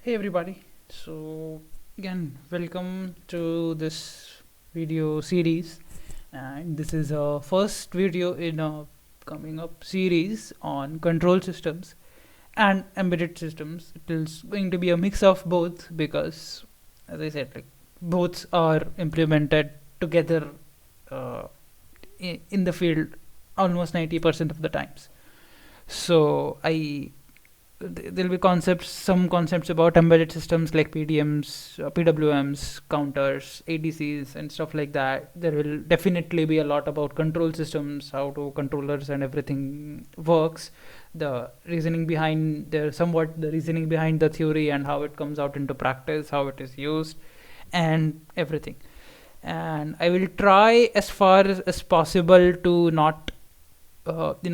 Hey everybody, so again welcome to this video series, and this is a first video in a coming up series on control systems and embedded systems. It is going to be a mix of both because, as I said, like both are implemented together uh, in the field almost 90% of the times. So there'll be some concepts about embedded systems like PDMs, PWMs, counters, ADCs, and stuff like that. There will definitely be a lot about control systems, how to controllers and everything works, the reasoning behind the reasoning behind the theory and how it comes out into practice, how it is used, and everything. And I will try as far as possible to not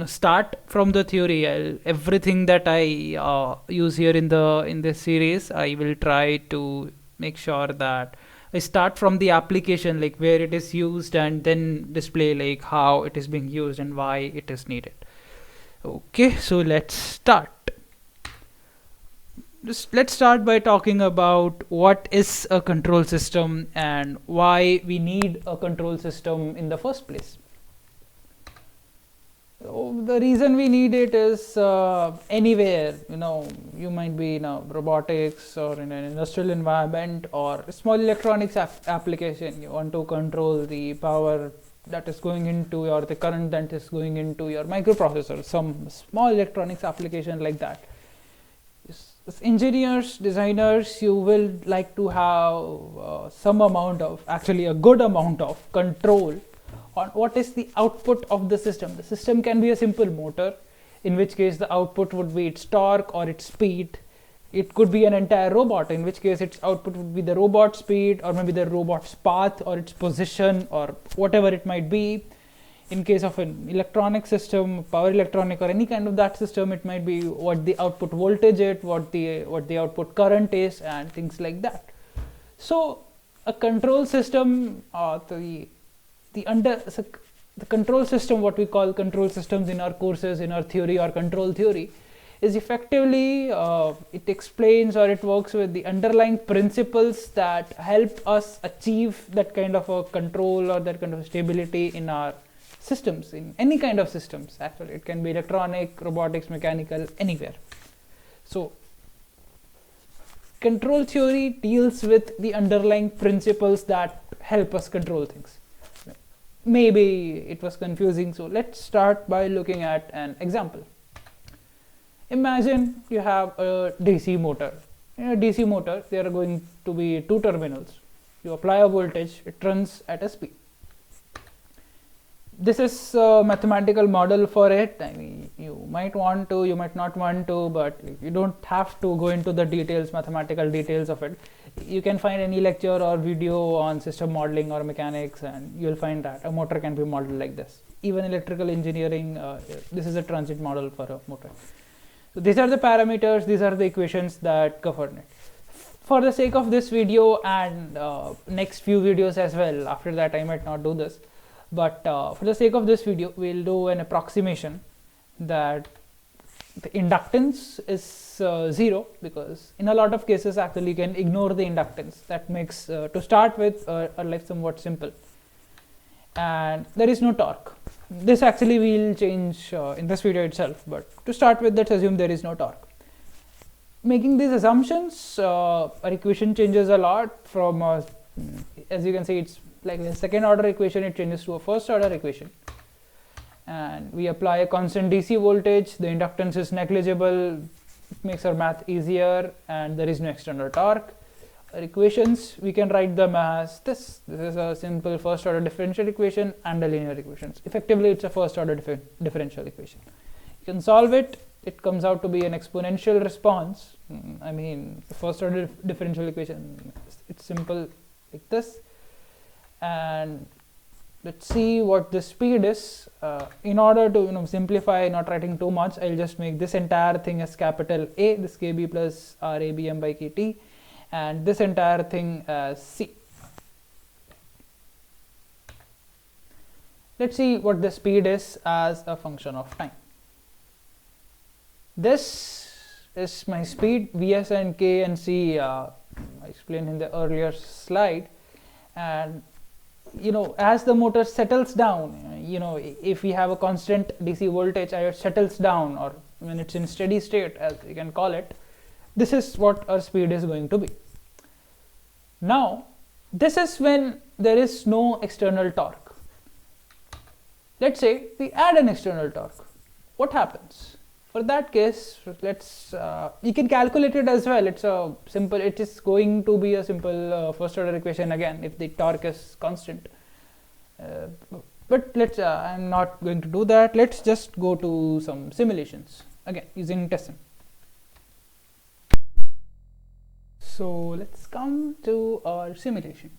start from the theory. Everything that I use here in this series, I will try to make sure that I start from the application, like where it is used, and then display like how it is being used and why it is needed. Okay, so let's start by talking about what is a control system and why we need a control system in the first place. So the reason we need it is anywhere, you might be in a robotics or in an industrial environment or a small electronics application. You want to control the power that is going into or the current that is going into your microprocessor, some small electronics application like that. As engineers, designers, you will like to have some amount of, actually a good amount of control on what is the output of the system. The system can be a simple motor, in which case the output would be its torque or its speed. It could be an entire robot, in which case its output would be the robot speed or maybe the robot's path or its position or whatever it might be. In case of an electronic system, power electronic or any kind of that system, it might be what the output voltage is, what the output current is, and things like that. So a control system, the control system, what we call control systems in our courses, in our theory or control theory, is effectively it explains or it works with the underlying principles that help us achieve that kind of a control or that kind of stability in our systems, in any kind of systems. Actually, it can be electronic, robotics, mechanical, anywhere. So control theory deals with the underlying principles that help us control things. Maybe it was confusing, so let's start by looking at an example. Imagine you have a DC motor. In a DC motor, there are going to be two terminals. You apply a voltage, it runs at a speed. This is a mathematical model for it. I mean, you might want to, you might not want to, but you don't have to go into the details, mathematical details of it. You can find any lecture or video on system modeling or mechanics, and you'll find that a motor can be modeled like this. Even electrical engineering, this is a transit model for a motor. So these are the parameters, these are the equations that govern it. For the sake of this video and next few videos as well, after that I might not do this, but for the sake of this video, we'll do an approximation that the inductance is 0, because in a lot of cases actually you can ignore the inductance. That makes, to start with, our life somewhat simple. And there is no torque. This actually will change in this video itself, but to start with, let's assume there is no torque. Making these assumptions, our equation changes a lot from, as you can see, it's like a second order equation, it changes to a first order equation. And we apply a constant DC voltage, the inductance is negligible, it makes our math easier, and there is no external torque. Our equations, we can write them as this. This is a simple first order differential equation and a linear equation. Effectively, it's a first order differential equation. You can solve it, it comes out to be an exponential response. I mean, the first order differential equation, it's simple like this. And let's see what the speed is. In order to simplify, not writing too much, I'll just make this entire thing as capital A, this KB plus RABM by KT, and this entire thing as C. Let's see what the speed is as a function of time. This is my speed, Vs and K and C, I explained in the earlier slide. And as the motor settles down, if we have a constant DC voltage and it settles down, or when it's in steady state, as you can call it, this is what our speed is going to be. Now, this is when there is no external torque. Let's say we add an external torque. What happens? For that case, let's you can calculate it as well. It is going to be a simple first order equation again if the torque is constant. But I'm not going to do that. Let's just go to some simulations again using tessim. So let's come to our simulation.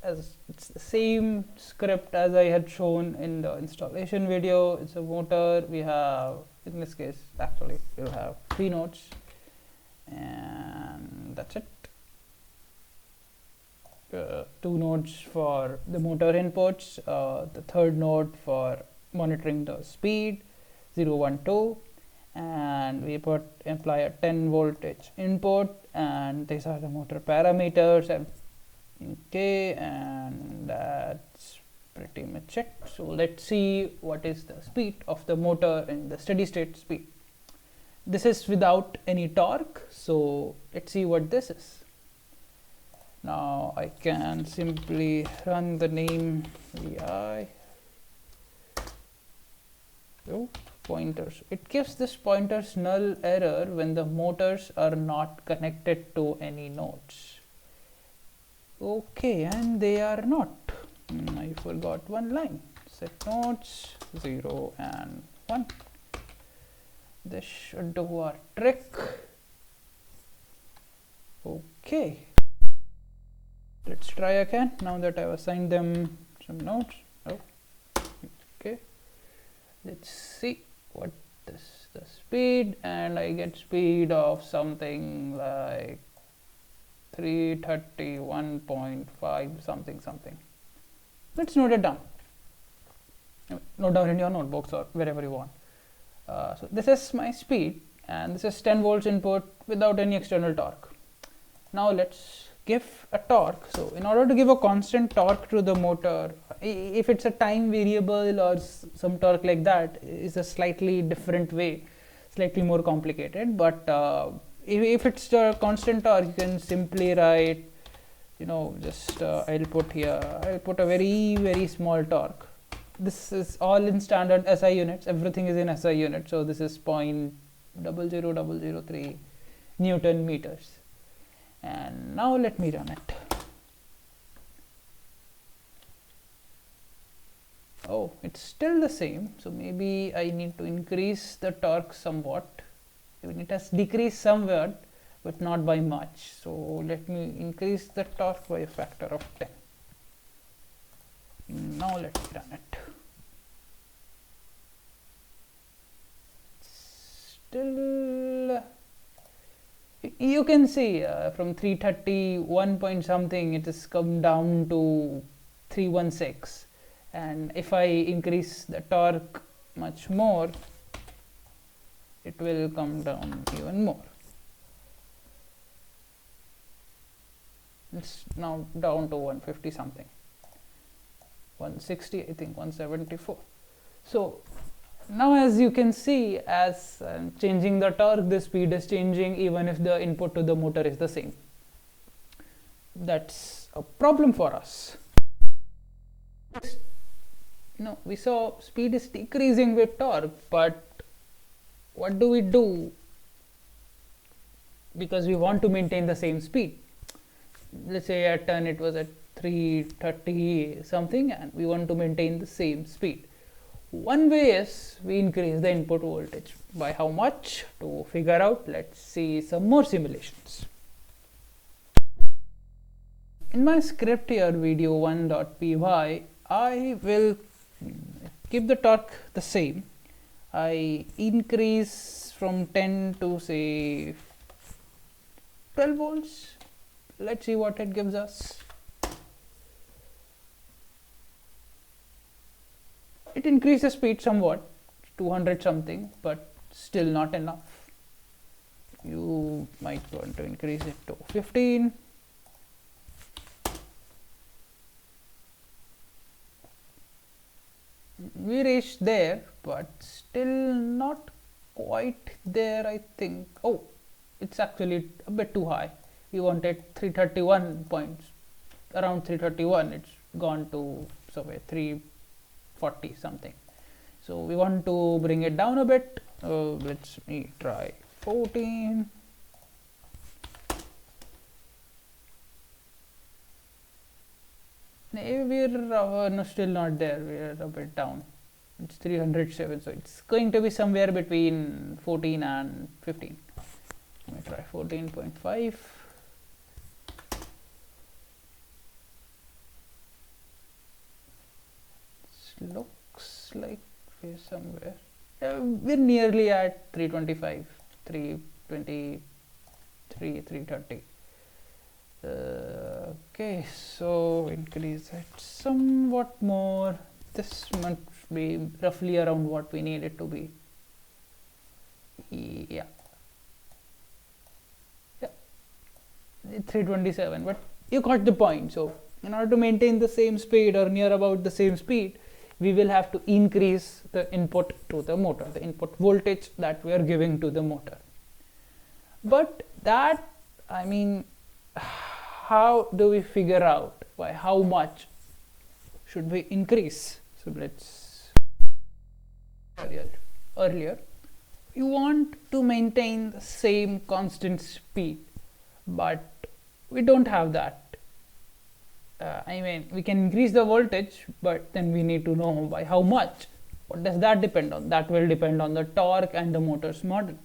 As it's the same script as I had shown in the installation video. It's a motor. We have, in this case, actually we'll have 3 nodes, and that's it. 2 nodes for the motor inputs, the third node for monitoring the speed, 0, 1, 2, and we apply a 10 voltage input, and these are the motor parameters. Okay, and that's pretty much it. So let's see what is the speed of the motor in the steady state speed. This is without any torque, so let's see what this is. Now I can simply run the name vi. So pointers, it gives this pointers null error when the motors are not connected to any nodes. Okay, and they are not. I forgot one line. Set nodes 0 and 1. This should do our trick. Okay, let's try again now that I've assigned them some nodes. Okay, let's see what this the speed, and I get speed of something like 331.5 something. Let's note it down. Note down in your notebooks or wherever you want. So this is my speed, and this is 10 volts input without any external torque. Now let's give a torque. So in order to give a constant torque to the motor, if it's a time variable or some torque like that, is a slightly different way, slightly more complicated. But if it's a constant torque, you can simply write, just I'll put a very small torque. This is all in standard SI units. Everything is in SI units. So this is 0.00003 Newton meters. And now let me run it. Oh, it's still the same. So maybe I need to increase the torque somewhat. Even it has decreased somewhat, but not by much. So let me increase the torque by a factor of 10. Now let's run it. Still, you can see from 331 point something, it has come down to 316. And if I increase the torque much more, it will come down even more. It's now down to 150 something, 160, I think 174. So now, as you can see, as I'm changing the torque, the speed is changing even if the input to the motor is the same. That's a problem for us. We saw speed is decreasing with torque, but what do we do? Because we want to maintain the same speed. Let's say at 10 it was at 330 something, and we want to maintain the same speed. One way is we increase the input voltage. By how much? To figure out, let's see some more simulations. In my script here, video1.py, I will keep the torque the same. I increase from 10 to say 12 volts. Let's see what it gives us. It increases speed somewhat, 200 something, but still not enough. You might want to increase it to 15. We reached there, but still not quite there, I think. Oh, it's actually a bit too high. We wanted 331 points, around 331. It's gone to somewhere 340 something. So we want to bring it down a bit. Let's me try 14. We're no, still not there. We're a bit down. It's 307, so it's going to be somewhere between 14 and 15. Let me try 14.5. Looks like we're somewhere. We're nearly at 325, 323, 330. Okay, so increase it somewhat more. This must be roughly around what we need it to be. Yeah, 327, but you got the point. So in order to maintain the same speed or near about the same speed, we will have to increase the input to the motor, the input voltage that we are giving to the motor. But that, I mean, how do we figure out by how much should we increase? So let's earlier you want to maintain the same constant speed, but we don't have that. I mean, we can increase the voltage, but then we need to know by how much. What does that depend on? That will depend on the torque and the motor's model.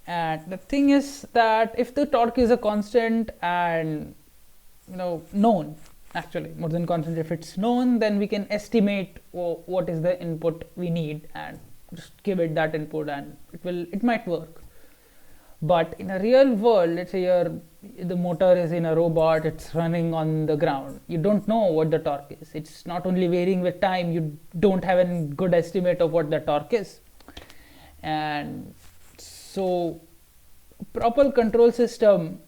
And the thing is that if the torque is a constant and known, actually more than constant, if it's known, then we can estimate what is the input we need and just give it that input, and it might work. But in a real world, let's say the motor is in a robot, it's running on the ground, you don't know what the torque is. It's not only varying with time, you don't have a good estimate of what the torque is. And so proper control system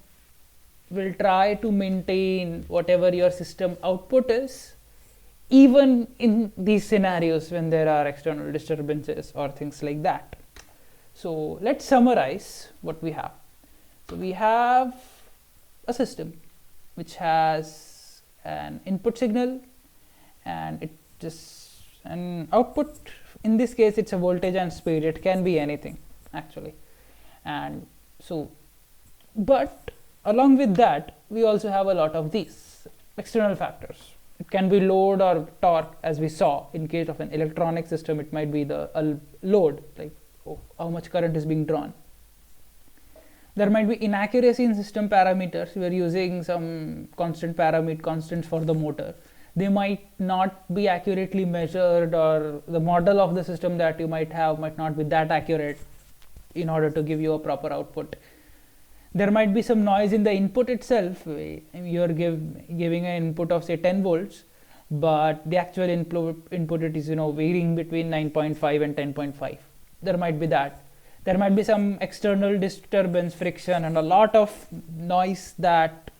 will try to maintain whatever your system output is, even in these scenarios when there are external disturbances or things like that. So let's summarize what we have. So we have a system which has an input signal and it just an output. In this case, it's a voltage and speed. It can be anything actually. And so, but along with that, we also have a lot of these external factors. It can be load or torque, as we saw. In case of an electronic system, it might be the load, like how much current is being drawn. There might be inaccuracy in system parameters. We are using some constants for the motor. They might not be accurately measured, or the model of the system that you might have might not be that accurate in order to give you a proper output. There might be some noise in the input itself. You are giving an input of say 10 volts, but the actual input it is varying between 9.5 and 10.5. There might be that. There might be some external disturbance, friction, and a lot of noise that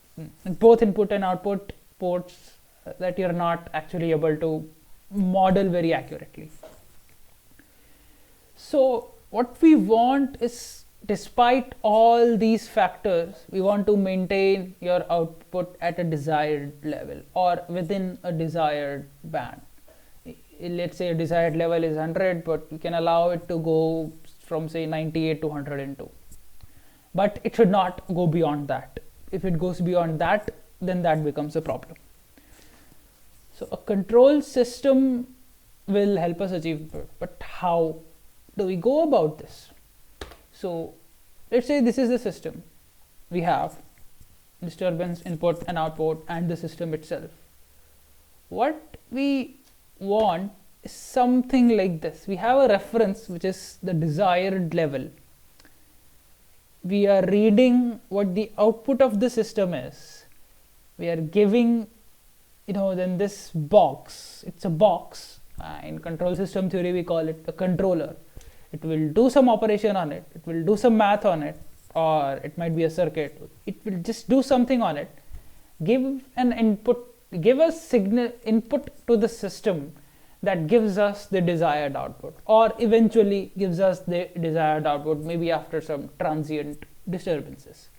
both input and output ports that you're not actually able to model very accurately. So what we want is, despite all these factors, we want to maintain your output at a desired level or within a desired band. Let's say a desired level is 100, but you can allow it to go from say 98 to 102. But it should not go beyond that. If it goes beyond that, then that becomes a problem. So a control system will help us achieve, but how do we go about this? So let's say this is the system. We have disturbance, input and output, and the system itself. What we want is something like this. We have a reference which is the desired level. We are reading what the output of the system is. We are giving, then this box. It's a box. In control system theory, we call it a controller. It will do some operation on it, it will do some math on it, or it might be a circuit. It will just do something on it, give an input, give a signal input to the system that gives us the desired output, or eventually gives us the desired output, maybe after some transient disturbances.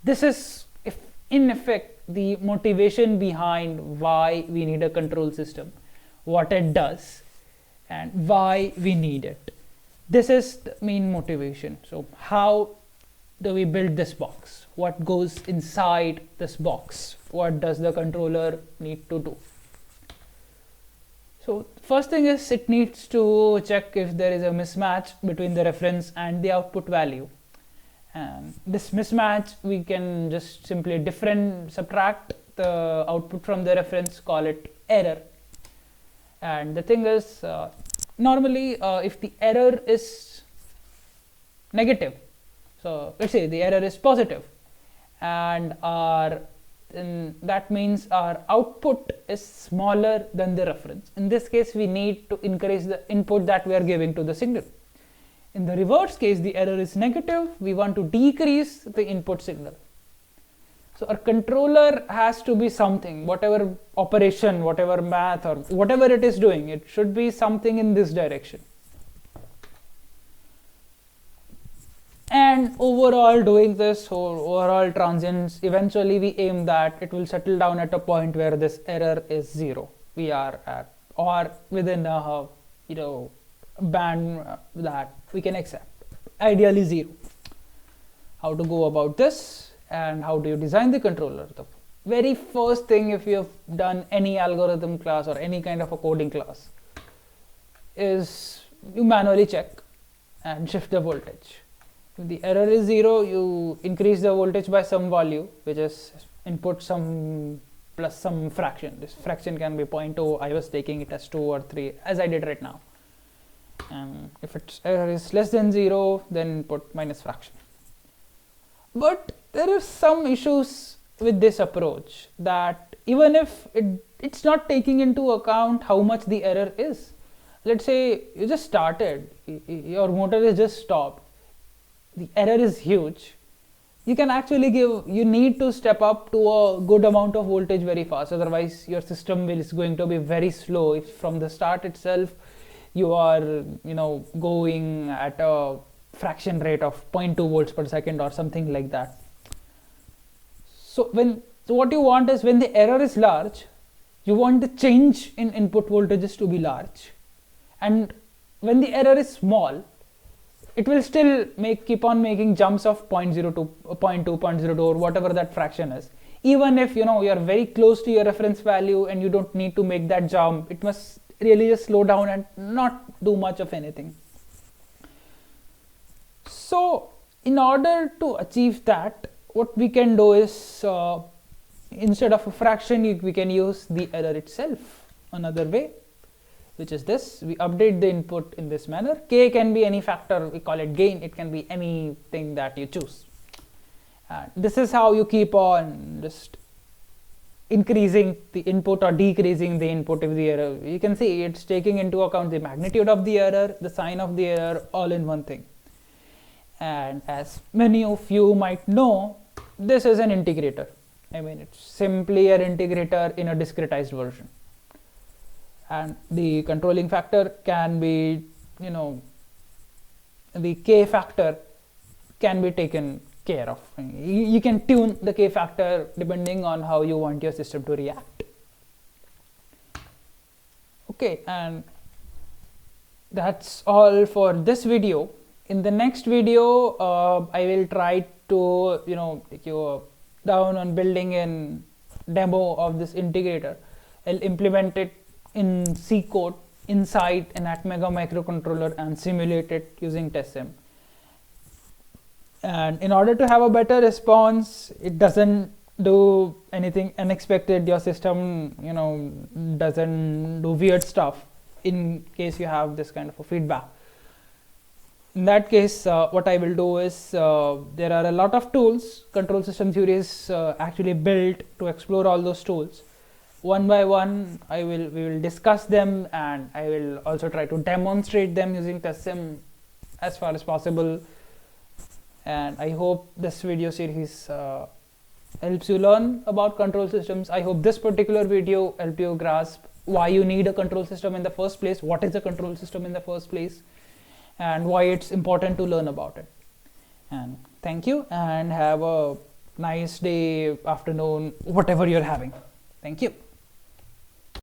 This is, if in effect, the motivation behind why we need a control system, what it does, and why we need it. This is the main motivation. So how do we build this box? What goes inside this box? What does the controller need to do? So first thing is, it needs to check if there is a mismatch between the reference and the output value. And this mismatch, we can just simply subtract the output from the reference, call it error. And the thing is, normally if the error is negative, so let's say the error is positive, and that means our output is smaller than the reference. In this case, we need to increase the input that we are giving to the signal. In the reverse case, the error is negative, we want to decrease the input signal. So our controller has to be something, whatever operation, whatever math, or whatever it is doing, it should be something in this direction. And overall, doing this overall transients, eventually we aim that it will settle down at a point where this error is 0. We are at, or within a band that we can accept, ideally 0. How to go about this, and how do you design the controller? The very first thing, if you have done any algorithm class or any kind of a coding class, is you manually check and shift the voltage. If the error is 0, you increase the voltage by some value, which is input some plus some fraction. This fraction can be 0.2, I was taking it as 2 or 3, as I did right now. And if its error is less than 0, then input minus fraction. But there are some issues with this approach, that even if it's not taking into account how much the error is. Let's say you just started, your motor is just stopped, the error is huge. You can actually you need to step up to a good amount of voltage very fast, otherwise your system is going to be very slow. If from the start itself you are going at a fraction rate of 0.2 volts per second or something like that. So what you want is, when the error is large, you want the change in input voltages to be large, and when the error is small, it will still keep on making jumps of 0.02, 0.02, or whatever that fraction is. Even if you are very close to your reference value and you don't need to make that jump, it must really just slow down and not do much of anything. So in order to achieve that, what we can do is, instead of a fraction, we can use the error itself another way, which is this. We update the input in this manner. K can be any factor, we call it gain. It can be anything that you choose. This is how you keep on just increasing the input or decreasing the input if the error. You can see it's taking into account the magnitude of the error, the sign of the error, all in one thing. And as many of you might know, this is an integrator. I mean, it's simply an integrator in a discretized version. And the controlling factor can be, the K factor can be taken care of. You can tune the K factor depending on how you want your system to react. Okay, and that's all for this video. In the next video, I will try to take you down on building a demo of this integrator. I'll implement it in C code inside an Atmega microcontroller and simulate it using tessim. And in order to have a better response, it doesn't do anything unexpected. Your system doesn't do weird stuff in case you have this kind of a feedback. In that case, what I will do is, there are a lot of tools. Control system theory is actually built to explore all those tools. One by one, we will discuss them, and I will also try to demonstrate them using tessim as far as possible. And I hope this video series helps you learn about control systems. I hope this particular video helped you grasp why you need a control system in the first place, what is a control system in the first place, and why it's important to learn about it. And thank you, and have a nice day, afternoon, whatever you're having. Thank you.